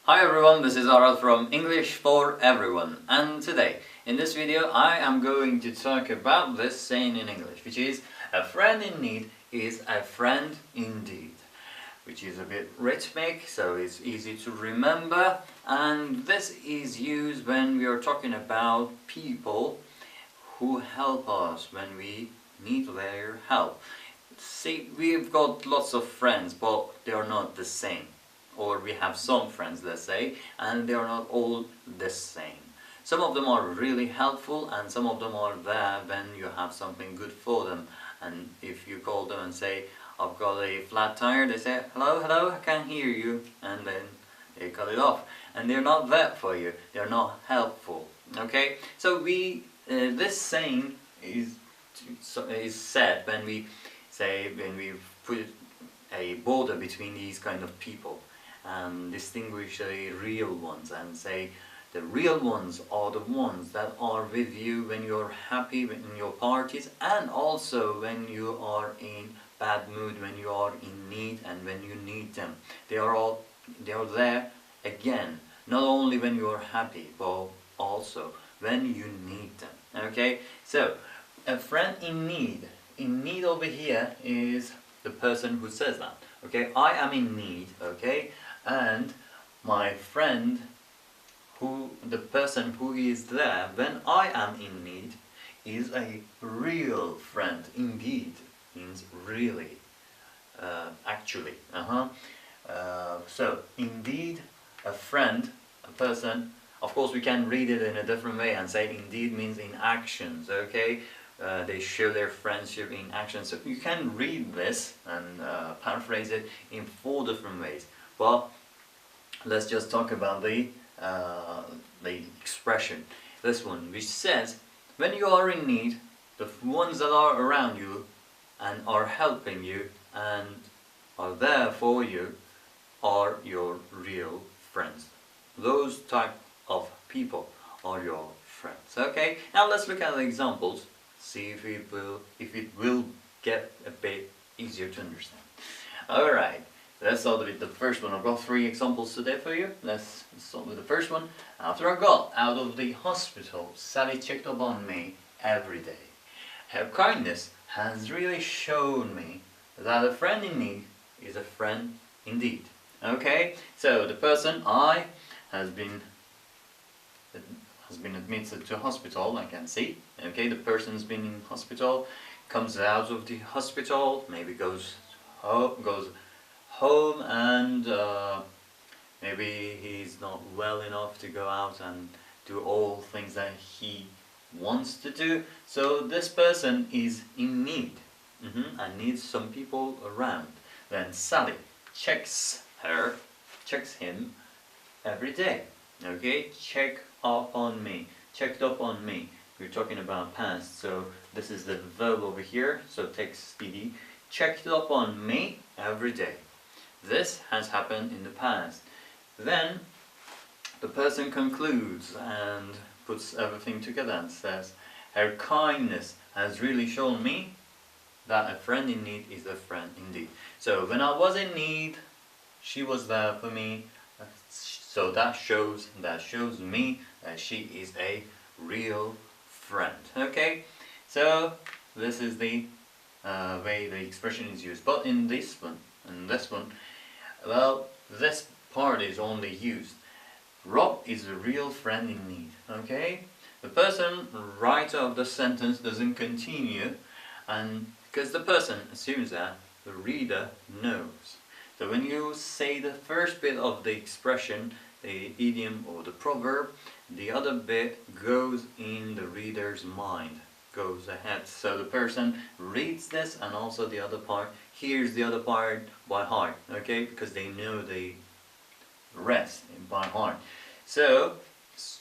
Hi everyone, this is Arad from English for Everyone, and today in this video I am going to talk about this saying in English, which is a friend in need is a friend indeed, which is a bit rhythmic, so it's easy to remember, and this is used when we are talking about people who help us when we need their help. See, we've got lots of friends, but they are not the same. Or we have some friends, let's say, and they are not all the same. Some of them are really helpful, and some of them are there when you have something good for them. And if you call them and say, I've got a flat tire, they say, hello, hello, I can't hear you, and then they cut it off. And they're not there for you, they're not helpful. Okay, so this saying is said when we put a border between these kind of people and distinguish the real ones and say the real ones are the ones that are with you when you're happy in your parties, and also when you are in bad mood, when you are in need and when you need them. They are there again, not only when you are happy but also when you need them. Okay, so a friend in need over here is the person who says that. Okay, I am in need, okay, and my friend, the person who is there when I am in need, is a real friend. Indeed means really, actually. So indeed, a friend, a person. Of course, we can read it in a different way and say indeed means in actions. Okay. They show their friendship in action. So you can read this and paraphrase it in 4 different ways. But let's just talk about the expression. This one, which says, when you are in need, the ones that are around you and are helping you and are there for you are your real friends. Those type of people are your friends. Okay, now let's look at the examples. See if it will get a bit easier to understand. Alright, let's start with the first one. I've got 3 examples today for you. Let's start with the first one. After I got out of the hospital, Sally checked up on me every day. Her kindness has really shown me that a friend in need is a friend indeed. Okay, so the person has been admitted to hospital, I can see. Okay, the person's been in hospital, comes out of the hospital, maybe goes home and maybe he's not well enough to go out and do all things that he wants to do. So this person is in need and needs some people around. Then Sally checks him every day. Okay, checked up on me. We're talking about past, so this is the verb over here, so takes ed. Checked up on me every day. This has happened in the past. Then the person concludes and puts everything together and says, her kindness has really shown me that a friend in need is a friend indeed. So when I was in need, she was there for me. So that shows me that she is a real friend. Okay, so this is the way the expression is used. But in this one, well, this part is only used. Rob is a real friend in need. Okay, the person writer of the sentence doesn't continue, and because the person assumes that the reader knows. So when you say the first bit of the expression, the idiom or the proverb, the other bit goes in the reader's mind, goes ahead. So the person reads this and also the other part hears the other part by heart, okay, because they know the rest by heart. So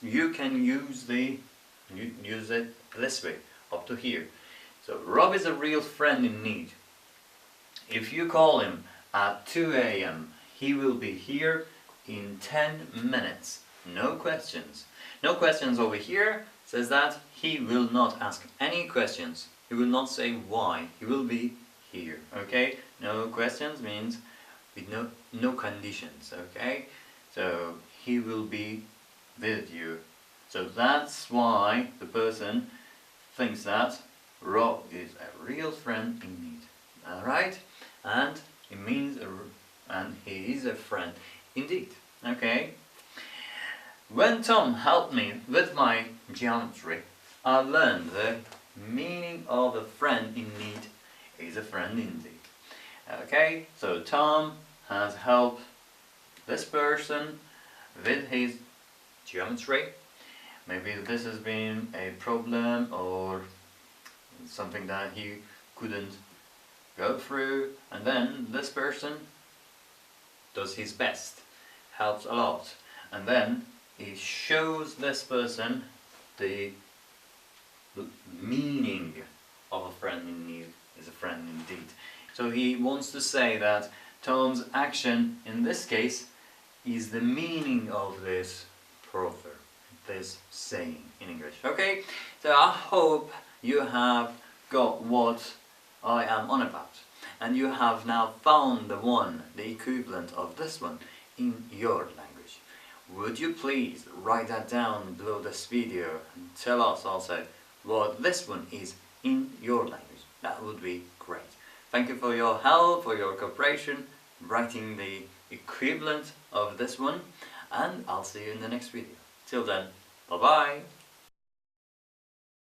you can use it this way, up to here. So Rob is a real friend in need. If you call him at 2 a.m. he will be here in 10 minutes. No questions. No questions over here says that he will not ask any questions. He will not say why. He will be here. Okay? No questions means with no conditions. Okay? So he will be with you. So that's why the person thinks that Rob is a real friend in need. Alright? And it means and he is a friend indeed. Okay? When Tom helped me with my geometry, I learned the meaning of a friend in need is a friend indeed. Okay? So Tom has helped this person with his geometry. Maybe this has been a problem or something that he couldn't go through, and then this person does his best, helps a lot, and then he shows this person the meaning of a friend in need is a friend indeed. So he wants to say that Tom's action in this case is the meaning of this proverb, this saying in English. Okay, so I hope you have got what I am on about, and you have now found the equivalent of this one in your language. Would you please write that down below this video and tell us also what this one is in your language? That would be great. Thank you for your help, for your cooperation, writing the equivalent of this one, and I'll see you in the next video. Till then, bye bye!